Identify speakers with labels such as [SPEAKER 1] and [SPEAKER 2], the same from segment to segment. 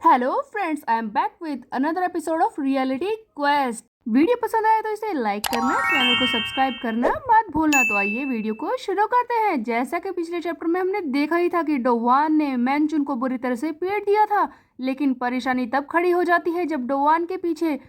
[SPEAKER 1] Hello friends, I am back with another episode of reality quest. Video पसंद आया तो इसे लाइक करना, चैनल को सब्सक्राइब करना मत भूलना। तो आइए वीडियो को शुरू करते हैं। जैसा कि पिछले चैप्टर में हमने देखा ही था कि डोवान ने मैनचुन को बुरी तरह से पीट दिया था, लेकिन परेशानी तब खड़ी हो जाती है जब डोवान के पीछे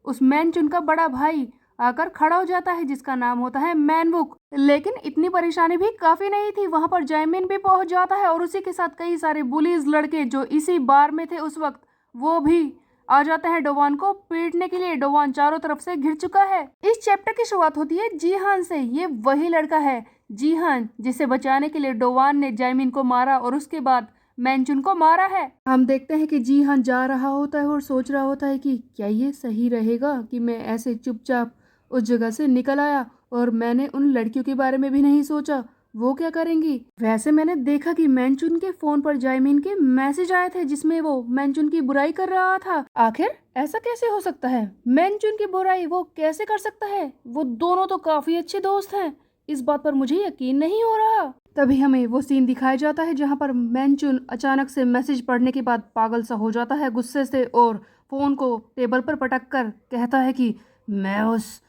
[SPEAKER 1] उस मैनचुन का बड़ा भाई आकर खड़ा हो जाता है, जिसका नाम होता है मैनवुक। लेकिन इतनी परेशानी भी काफी नहीं थी, वहां पर जैमिन भी पहुंच जाता है और उसी के साथ कई सारे बुलीज लड़के जो इसी बार में थे उस वक्त, वो भी आ जाते हैं डोवान को पीटने के लिए। डोवान चारों तरफ से घिर चुका है। इस चैप्टर की शुरुआत होती है जीहान से। ये वही लड़का है जीहान जिसे बचाने के लिए डोवान ने जैमिन को मारा और उसके बाद मैनचुन को मारा है। हम देखते हैं कि जीहान जा रहा होता है और सोच रहा होता है कि क्या ये सही रहेगा कि मैं ऐसे चुपचाप उस जगह से निकल आया और मैंने उन लड़कियों के बारे में भी नहीं सोचा, वो क्या करेंगी। वैसे मैंने देखा कि मैनचुन के फोन पर जायमिन के मैसेज आए थे जिसमें वो मैनचुन की बुराई कर रहा था। आखिर ऐसा कैसे हो सकता है? मैनचुन की बुराई वो कैसे कर सकता है? वो दोनों तो काफी अच्छे दोस्त हैं। इस बात पर मुझे यकीन नहीं हो रहा। तभी हमें वो सीन दिखाया जाता है जहाँ पर मैनचुन अचानक से मैसेज पढ़ने के बाद पागल सा हो जाता है गुस्से से और फोन को टेबल पर पटक कर कहता है कि मैं उस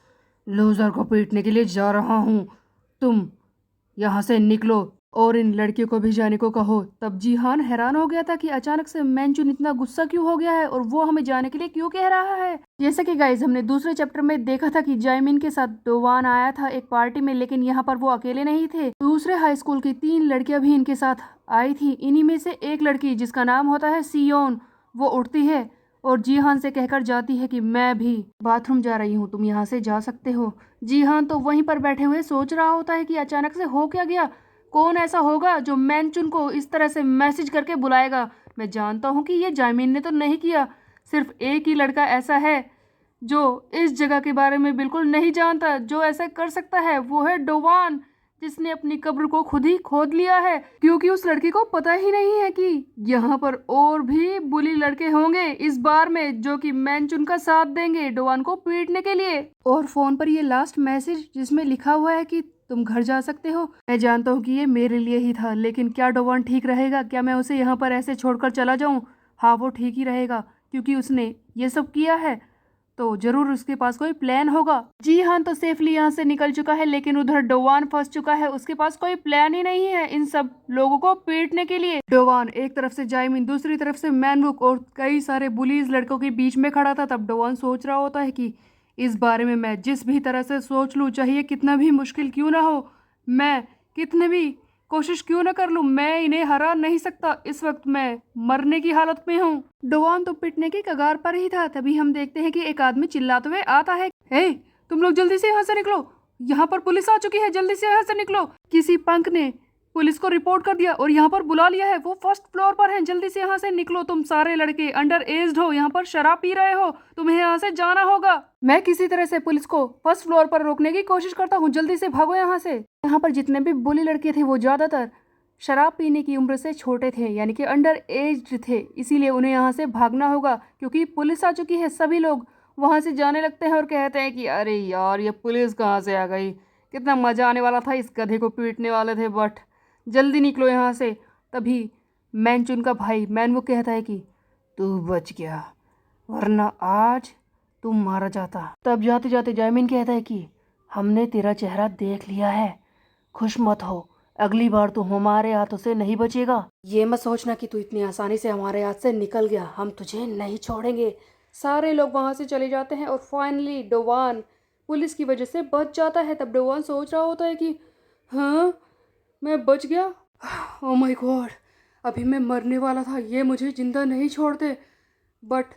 [SPEAKER 1] लूजर को पीटने के लिए जा रहा हूँ, तुम यहाँ से निकलो और इन लड़कियों को भी जाने को कहो। तब जीहान हैरान हो गया था कि अचानक से मैनचुन इतना गुस्सा क्यों हो गया है और वो हमें जाने के लिए क्यों कह रहा है। जैसे कि गाइज हमने दूसरे चैप्टर में देखा था कि जायमिन के साथ डोवान आया था एक पार्टी में, लेकिन यहाँ पर वो अकेले नहीं थे। दूसरे हाई स्कूल की 3 लड़कियां भी इनके साथ आई थी। इन्हीं में से एक लड़की जिसका नाम होता है सियोन, वो उठती है और जीहान से कहकर जाती है कि मैं भी बाथरूम जा रही हूँ, तुम यहाँ से जा सकते हो। जीहान तो वहीं पर बैठे हुए सोच रहा होता है कि अचानक से हो क्या गया। कौन ऐसा होगा जो मैनचुन को इस तरह से मैसेज करके बुलाएगा। मैं जानता हूँ कि ये जायमिन ने तो नहीं किया, सिर्फ एक ही लड़का ऐसा है जो इस जगह के बारे में बिल्कुल नहीं जानता। जो ऐसा कर सकता है वो है डोवान, जिसने अपनी कब्र को खुद ही खोद लिया है, क्योंकि उस लड़की को पता ही नहीं है कि यहाँ पर और भी बुली लड़के होंगे इस बार में जो कि मैनचुन का साथ देंगे डोवान को पीटने के लिए। और फोन पर ये लास्ट मैसेज जिसमें लिखा हुआ है कि तुम घर जा सकते हो। मैं जानता हूँ कि ये मेरे लिए ही था, लेकिन क्या डोवान ठीक रहेगा? क्या मैं उसे यहाँ पर ऐसे छोड़कर चला जाऊँ? हाँ, वो ठीक ही रहेगा, क्योंकि उसने ये सब किया है तो जरूर उसके पास कोई प्लान होगा। जी हाँ, तो सेफली यहाँ से निकल चुका है, लेकिन उधर डोवान फंस चुका है। उसके पास कोई प्लान ही नहीं है इन सब लोगों को पीटने के लिए। डोवान एक तरफ से जायमिन, दूसरी तरफ से मैनवुक और कई सारे बुलीज लड़कों के बीच में खड़ा था। तब डोवान सोच रहा होता है कि इस बारे में मैं जिस भी तरह से सोच लूँ, चाहिए कितना भी मुश्किल क्यों ना हो, मैं कितने भी कोशिश क्यों न कर लूं, मैं इन्हें हरा नहीं सकता। इस वक्त मैं मरने की हालत में हूँ। डोवान तो पिटने की कगार पर ही था। तभी हम देखते हैं कि एक आदमी चिल्लाते हुए आता है, हे तुम लोग जल्दी से यहाँ से निकलो, यहाँ पर पुलिस आ चुकी है, जल्दी से यहाँ से निकलो। किसी पंक ने पुलिस को रिपोर्ट कर दिया और यहाँ पर बुला लिया है, वो फर्स्ट फ्लोर पर हैं, जल्दी से यहाँ से निकलो। तुम सारे लड़के अंडर एज्ड हो, यहाँ पर शराब पी रहे हो, तुम्हें यहाँ से जाना होगा। मैं किसी तरह से पुलिस को फर्स्ट फ्लोर पर रोकने की कोशिश करता हूँ, जल्दी से भागो यहाँ से। यहाँ पर जितने भी बुली लड़के थे वो ज्यादातर शराब पीने की उम्र से छोटे थे, यानी कि अंडर एज्ड थे, इसीलिए उन्हें यहाँ से भागना होगा क्योंकि पुलिस आ चुकी है। सभी लोग वहाँ से जाने लगते हैं और कहते हैं कि अरे यार, ये पुलिस कहाँ से आ गई, कितना मजा आने वाला था, इस गधे को पीटने वाले थे, बट जल्दी निकलो यहाँ से। तभी मैनचुन का भाई मैन वो कहता है कि तू बच गया, वरना आज तुम मारा जाता। तब जाते जाते जैमिन कहता है कि हमने तेरा चेहरा देख लिया है, खुश मत हो, अगली बार तू हमारे हाथों से नहीं बचेगा। ये मत सोचना कि तू इतनी आसानी से हमारे हाथ से निकल गया, हम तुझे नहीं छोड़ेंगे। सारे लोग वहां से चले जाते हैं और फाइनली डोवान पुलिस की वजह से बच जाता है। तब डोवान सोच रहा होता है कि हाँ, मैं बच गया। ओह माय गॉड, अभी मैं मरने वाला था, ये मुझे जिंदा नहीं छोड़ते। बट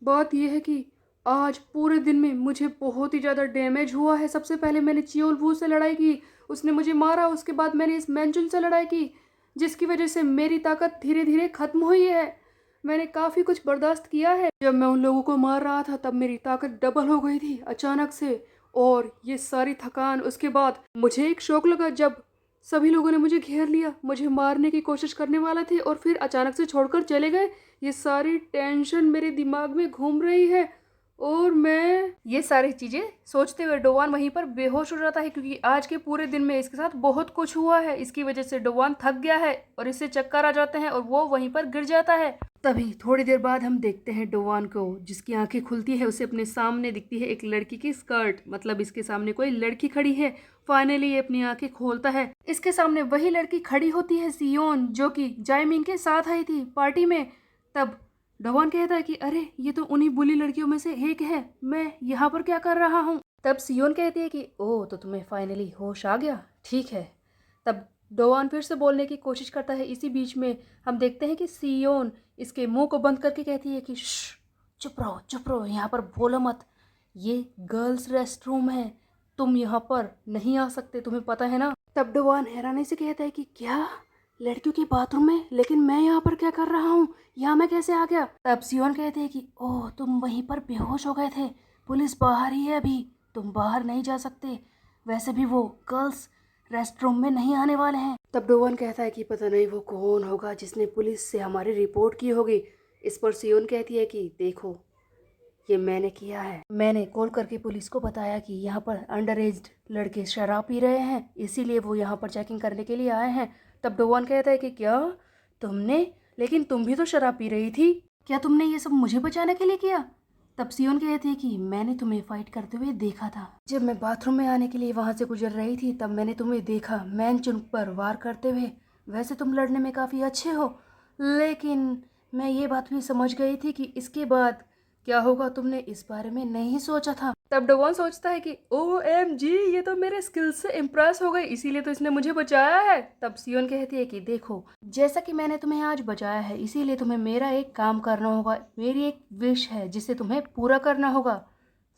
[SPEAKER 1] बात यह है कि आज पूरे दिन में मुझे बहुत ही ज़्यादा डैमेज हुआ है। सबसे पहले मैंने चियोल वू से लड़ाई की, उसने मुझे मारा। उसके बाद मैंने इस मैनचुन से लड़ाई की, जिसकी वजह से मेरी ताकत धीरे धीरे खत्म हुई है। मैंने काफ़ी कुछ बर्दाश्त किया है। जब मैं उन लोगों को मार रहा था तब मेरी ताकत डबल हो गई थी अचानक से, और ये सारी थकान। उसके बाद मुझे एक शौक लगा जब सभी लोगों ने मुझे घेर लिया, मुझे मारने की कोशिश करने वाले थे और फिर अचानक से छोड़कर चले गए। ये सारी टेंशन मेरे दिमाग में घूम रही है और मैं ये सारी चीजें सोचते हुए डोवान वहीं पर बेहोश हो जाता है, क्योंकि आज के पूरे दिन में इसके साथ बहुत कुछ हुआ है। इसकी वजह से डोवान थक गया है और इससे चक्कर आ जाते हैं और वो वहीं पर गिर जाता है। तभी थोड़ी देर बाद हम देखते हैं डोवान को, जिसकी आंखें खुलती है। उसे अपने सामने दिखती है एक लड़की की स्कर्ट, मतलब इसके सामने कोई लड़की खड़ी है। फाइनली ये अपनी आंखें खोलता है। इसके सामने वही लड़की खड़ी होती है, सियोन, जो कि जायमिंग के साथ आई थी पार्टी में। तब डोवान कहता है कि अरे ये तो उन्हीं बुली लड़कियों में से एक है, मैं यहाँ पर क्या कर रहा हूँ। तब सियोन कहती है कि ओह, तो तुम्हें फाइनली होश आ गया, ठीक है। तब डोवान फिर से बोलने की कोशिश करता है। इसी बीच में हम देखते हैं कि सियोन इसके मुंह को बंद करके कहती है कि चुप रहो, चुप रहो, यहाँ पर बोलो मत, ये गर्ल्स रेस्ट रूम है, तुम यहाँ पर नहीं आ सकते, तुम्हें पता है ना। तब डोवान हैरानी से कहता है कि क्या, लड़कियों के बाथरूम में, लेकिन मैं यहाँ पर क्या कर रहा हूँ, यहाँ मैं कैसे आ गया। तब सियोन कहते हैं कि ओह, तुम वहीं पर बेहोश हो गए थे, पुलिस बाहर ही है अभी, तुम बाहर नहीं जा सकते, वैसे भी वो गर्ल्स रेस्ट रूम में नहीं आने वाले हैं। तब डोवान कहता है कि पता नहीं वो कौन होगा जिसने पुलिस से हमारी रिपोर्ट की होगी। इस पर सियोन कहती है कि देखो, ये मैंने किया है, मैंने कॉल करके पुलिस को बताया कि यहाँ पर अंडर एज्ड लड़के शराब पी रहे हैं, इसीलिए वो यहाँ पर चेकिंग करने के लिए आए हैं। तब डोवान कहता है कि क्या तुमने, लेकिन तुम भी तो शराब पी रही थी, क्या तुमने ये सब मुझे बचाने के लिए किया। तब सियोन कहती है कि मैंने तुम्हें फाइट करते हुए देखा था, जब मैं बाथरूम में आने के लिए वहां से गुजर रही थी, तब मैंने तुम्हें देखा मैन चुन पर वार करते हुए। वैसे तुम लड़ने में काफ़ी अच्छे हो, लेकिन मैं ये बात भी समझ गई थी कि इसके बाद क्या होगा, तुमने इस बारे में नहीं सोचा था। तब डोवान सोचता है कि OMG, ये तो मेरे स्किल्स से इम्प्रेस हो गई, इसीलिए तो इसने मुझे बचाया है। तब सियोन कहती है कि देखो, जैसा कि मैंने तुम्हें आज बचाया है, इसीलिए तुम्हें मेरा एक काम करना होगा, मेरी एक विश है जिसे तुम्हें पूरा करना होगा,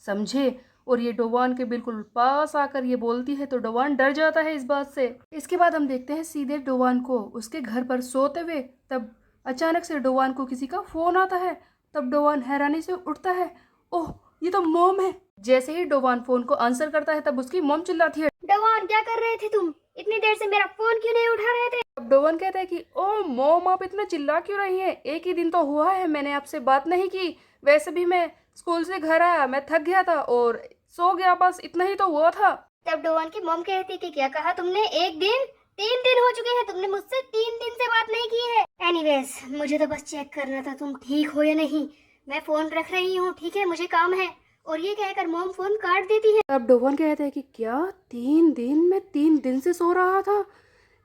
[SPEAKER 1] समझे। और ये डोवान के बिल्कुल पास आकर ये बोलती है, तो डोवान डर जाता है इस बात से। इसके बाद हम देखते हैं सीधे डोवान को उसके घर पर सोते हुए। तब अचानक से डोवान को किसी का फोन आता है। तब डोवान हैरानी से उठता है, ओह, ये तो मॉम है। जैसे ही डोवान फोन को आंसर करता है, तब उसकी मॉम चिल्लाती है,
[SPEAKER 2] डोवान क्या कर रहे थे तुम, इतनी देर से मेरा फोन क्यों नहीं उठा रहे थे।
[SPEAKER 1] अब डोवान कहता है कि ओ मॉम, आप इतना चिल्ला क्यों रही हैं, एक ही दिन तो हुआ है, मैंने आपसे बात नहीं की, वैसे भी मैं स्कूल से घर आया, मैं थक गया था और सो गया, बस इतना ही तो हुआ था।
[SPEAKER 2] तब डोवान की मॉम कहती कि क्या कहा तुमने, एक दिन, 3 दिन हो चुके हैं, तुमने मुझसे 3 दिन से बात नहीं की है। एनीवेज, मुझे तो बस चेक करना था तुम ठीक हो या नहीं, मैं फोन रख रही हूँ, ठीक है, मुझे काम है। और ये कहकर मॉम फोन काट देती है।
[SPEAKER 1] अब डोवान कहता है कि क्या 3 दिन, मैं 3 दिन से सो रहा था,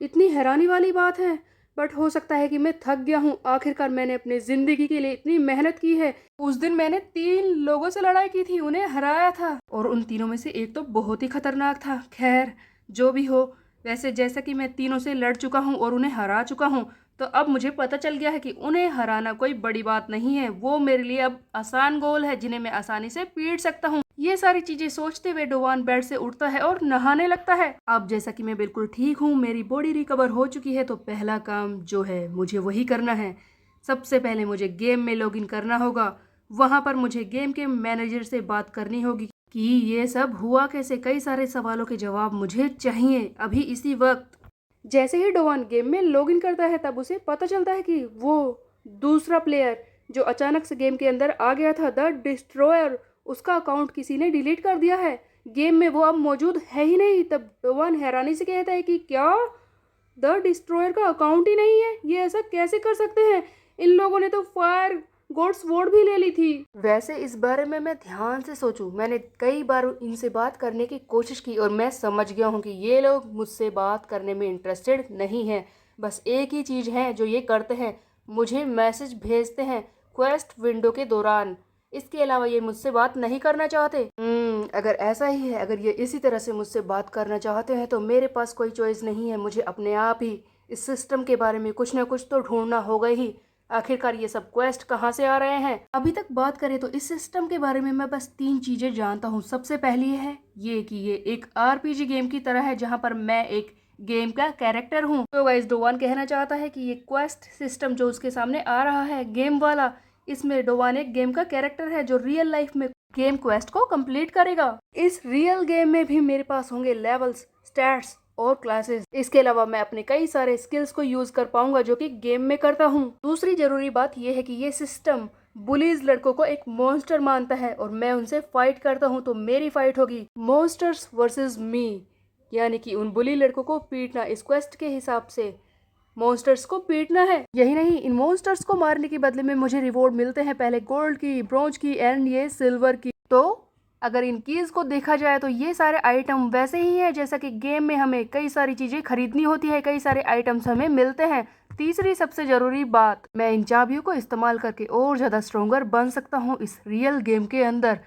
[SPEAKER 1] इतनी हैरानी वाली बात है, बट हो सकता है कि मैं थक गया हूँ, आखिरकार मैंने अपनी ज़िंदगी के लिए इतनी मेहनत की है। उस दिन मैंने 3 लोगों से लड़ाई की थी, उन्हें हराया था, और उन तीनों में से एक तो बहुत ही खतरनाक था। खैर, जो भी हो, वैसे जैसा कि मैं तीनों से लड़ चुका हूँ और उन्हें हरा चुका हूँ, तो अब मुझे पता चल गया है कि उन्हें हराना कोई बड़ी बात नहीं है, वो मेरे लिए अब आसान गोल है जिन्हें मैं आसानी से पीट सकता हूँ। ये सारी चीजें सोचते हुए डोवान बेड से उठता है और नहाने लगता है। अब जैसा कि मैं बिल्कुल ठीक हूँ, मेरी बॉडी रिकवर हो चुकी है, तो पहला काम जो है मुझे वही करना है। सबसे पहले मुझे गेम में लॉगिन करना होगा, वहां पर मुझे गेम के मैनेजर से बात करनी होगी कि ये सब हुआ कैसे, कई सारे सवालों के जवाब मुझे चाहिए अभी इसी वक्त। जैसे ही डोवान गेम में लॉगिन करता है, तब उसे पता चलता है कि वो दूसरा प्लेयर जो अचानक से गेम के अंदर आ गया था, द डिस्ट्रॉयर, उसका अकाउंट किसी ने डिलीट कर दिया है, गेम में वो अब मौजूद है ही नहीं। तब डोवान हैरानी से कहता है कि क्या, द डिस्ट्रॉयर का अकाउंट ही नहीं है, ये ऐसा कैसे कर सकते हैं, इन लोगों ने तो फायर गॉड्स वोट भी ले ली थी। वैसे इस बारे में मैं ध्यान से सोचूं, मैंने कई बार इनसे बात करने की कोशिश की और मैं समझ गया हूँ कि ये लोग मुझसे बात करने में इंटरेस्टेड नहीं हैं। बस एक ही चीज़ है जो ये करते हैं, मुझे मैसेज भेजते हैं क्वेस्ट विंडो के दौरान, इसके अलावा ये मुझसे बात नहीं करना चाहते। अगर ऐसा ही है, अगर ये इसी तरह से मुझसे बात करना चाहते हैं, तो मेरे पास कोई चॉइस नहीं है, मुझे अपने आप ही इस सिस्टम के बारे में कुछ ना कुछ तो ढूंढना होगा ही। आखिरकार ये सब क्वेस्ट कहाँ से आ रहे हैं। अभी तक बात करें तो इस सिस्टम के बारे में मैं बस 3 चीजें जानता हूँ। सबसे पहली है ये कि ये एक RPG गेम की तरह है, जहाँ पर मैं एक गेम का कैरेक्टर हूँ। तो गाइस, डोवान कहना चाहता है कि ये क्वेस्ट सिस्टम जो उसके सामने आ रहा है, गेम वाला, इसमें डोवान एक गेम का कैरेक्टर है जो रियल लाइफ में गेम क्वेस्ट को कंप्लीट करेगा। इस रियल गेम में भी मेरे पास होंगे लेवल्स, स्टैट्स और क्लासेस। इसके अलावा मैं अपने कई सारे स्किल्स को यूज कर पाऊंगा जो कि गेम में करता हूँ। दूसरी जरूरी बात यह है कि ये सिस्टम बुलीज लड़कों को एक मॉन्स्टर मानता है और मैं उनसे फाइट करता हूँ, तो मेरी फाइट होगी मॉन्स्टर्स वर्सेस मी, यानी कि उन बुली लड़कों को पीटना। इस क्वेस्ट के हिसाब से मॉन्स्टर्स को पीटना है। यही नहीं, इन मॉन्स्टर्स को मारने के बदले में मुझे रिवॉर्ड मिलते हैं, पहले गोल्ड की, ब्रोंज की एंड ये सिल्वर की। तो अगर इन कीज को देखा जाए तो ये सारे आइटम वैसे ही हैं जैसा कि गेम में हमें कई सारी चीजें खरीदनी होती है, कई सारे आइटम्स हमें मिलते हैं। तीसरी सबसे जरूरी बात, मैं इन चाबियों को इस्तेमाल करके और ज्यादा स्ट्रोंगर बन सकता हूँ इस रियल गेम के अंदर।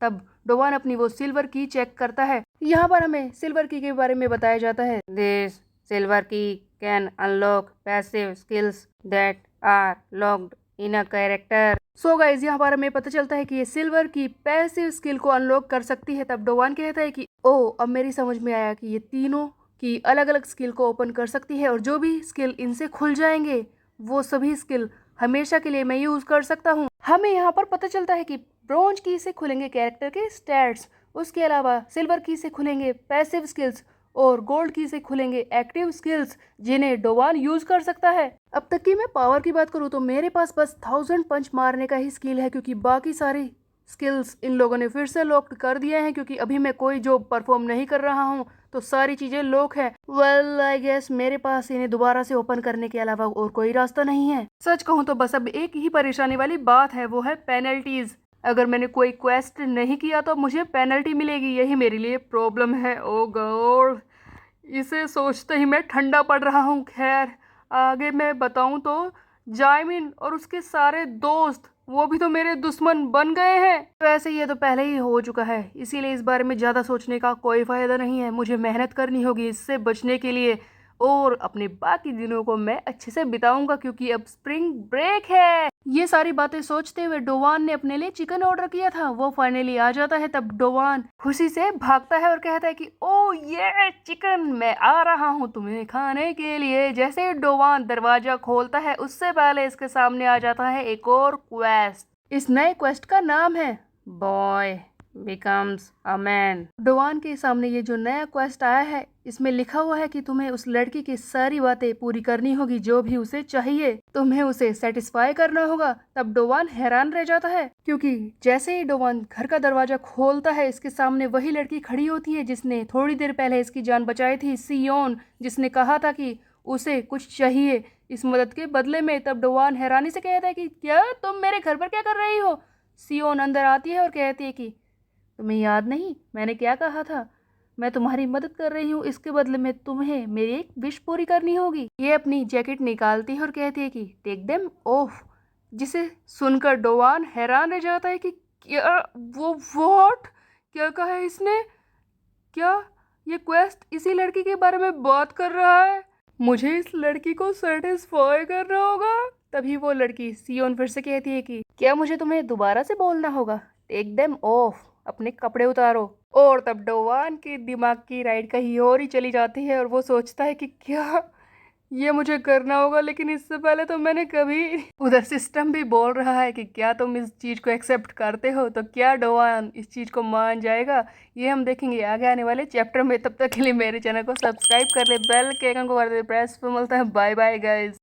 [SPEAKER 1] तब डोवान अपनी वो सिल्वर की चेक करता है। यहाँ पर हमें सिल्वर की के बारे में बताया जाता है, this silver key can unlock passive skills that are locked in a character. So guys, यहाँ पर हमें पता चलता है कि ये सिल्वर की पैसिव स्किल को अनलॉक कर सकती है। तब डोवान कहता है कि ओ, अब मेरी समझ में आया कि ये तीनों की अलग अलग स्किल को ओपन कर सकती है और जो भी स्किल इनसे खुल जाएंगे वो सभी स्किल हमेशा के लिए मैं यूज कर सकता हूँ। हमें यहाँ पर पता चलता है कि ब्रोंज की से खुलेंगे कैरेक्टर के स्टैट्स, उसके अलावा सिल्वर की से खुलेंगे पैसिव स्किल्स और गोल्ड की से खुलेंगे एक्टिव स्किल्स जिन्हें डोवान यूज कर सकता है। अब तक की मैं पावर की बात करूँ तो मेरे पास बस 1000 पंच मारने का ही स्किल है, क्योंकि बाकी सारी स्किल्स इन लोगों ने फिर से लॉक कर दिए हैं, क्योंकि अभी मैं कोई जॉब परफॉर्म नहीं कर रहा हूँ तो सारी चीजें लॉक है। वेल आई गेस मेरे पास इन्हें दोबारा से ओपन करने के अलावा और कोई रास्ता नहीं है। सच कहूँ तो बस अब एक ही परेशानी वाली बात है, वो है पेनल्टीज। अगर मैंने कोई क्वेस्ट नहीं किया तो मुझे पेनल्टी मिलेगी, यही मेरे लिए प्रॉब्लम है। ओ गॉड, इसे सोचते ही मैं ठंडा पड़ रहा हूँ। खैर, आगे मैं बताऊँ तो जायमिन और उसके सारे दोस्त वो भी तो मेरे दुश्मन बन गए हैं। वैसे ये तो पहले ही हो चुका है, इसीलिए इस बारे में ज़्यादा सोचने का कोई फ़ायदा नहीं है। मुझे मेहनत करनी होगी इससे बचने के लिए और अपने बाकी दिनों को मैं अच्छे से बिताऊंगा, क्योंकि अब स्प्रिंग ब्रेक है। ये सारी बातें सोचते हुए डोवान ने अपने लिए चिकन ऑर्डर किया था, वो फाइनली आ जाता है। तब डोवान खुशी से भागता है और कहता है कि ओ ये चिकन, मैं आ रहा हूँ तुम्हें खाने के लिए। जैसे ही डोवान दरवाजा खोलता है उससे पहले इसके सामने आ जाता है एक और क्वेस्ट। इस नए क्वेस्ट का नाम है बॉय बिकम्स अ मैन। डोवान के सामने ये जो नया क्वेस्ट आया है इसमें लिखा हुआ है कि तुम्हें उस लड़की की सारी बातें पूरी करनी होगी, जो भी उसे चाहिए तुम्हें उसे सेटिस्फाई करना होगा। तब डोवान हैरान रह जाता है, क्योंकि जैसे ही डोवान घर का दरवाजा खोलता है इसके सामने वही लड़की खड़ी होती है जिसने थोड़ी देर पहले इसकी जान बचाई थी, सियोन, जिसने कहा था कि उसे कुछ चाहिए इस मदद के बदले में। तब डोवान हैरानी से कहता है कि क्या तुम मेरे घर पर क्या कर रही हो। सियोन अंदर आती है और कहती है कि तुम्हें याद नहीं मैंने क्या कहा था, मैं तुम्हारी मदद कर रही हूँ, इसके बदले में तुम्हें मेरी एक विश पूरी करनी होगी। ये अपनी जैकेट निकालती है और कहती है कि टेक देम ऑफ, जिसे सुनकर डोवान हैरान रह जाता है कि क्या वो व्हाट, क्या कहा है इसने, क्या ये क्वेस्ट इसी लड़की के बारे में बात कर रहा है, मुझे इस लड़की को सेटिस्फाई करना होगा। तभी वो लड़की सियोन फिर से कहती है कि क्या मुझे तुम्हें दोबारा से बोलना होगा, टेक देम ऑफ, अपने कपड़े उतारो। और तब डोवान के दिमाग की राइड कहीं और ही चली जाती है और वो सोचता है कि क्या ये मुझे करना होगा, लेकिन इससे पहले तो मैंने कभी, उधर सिस्टम भी बोल रहा है कि क्या तुम इस चीज़ को एक्सेप्ट करते हो, तो क्या डोवान इस चीज़ को मान जाएगा, ये हम देखेंगे आगे आने वाले चैप्टर में। तब तक के लिए मेरे चैनल को सब्सक्राइब कर ले, बेल के आइकन को कर दे प्रेस पे। मिलता है, बाय बाय गाइज।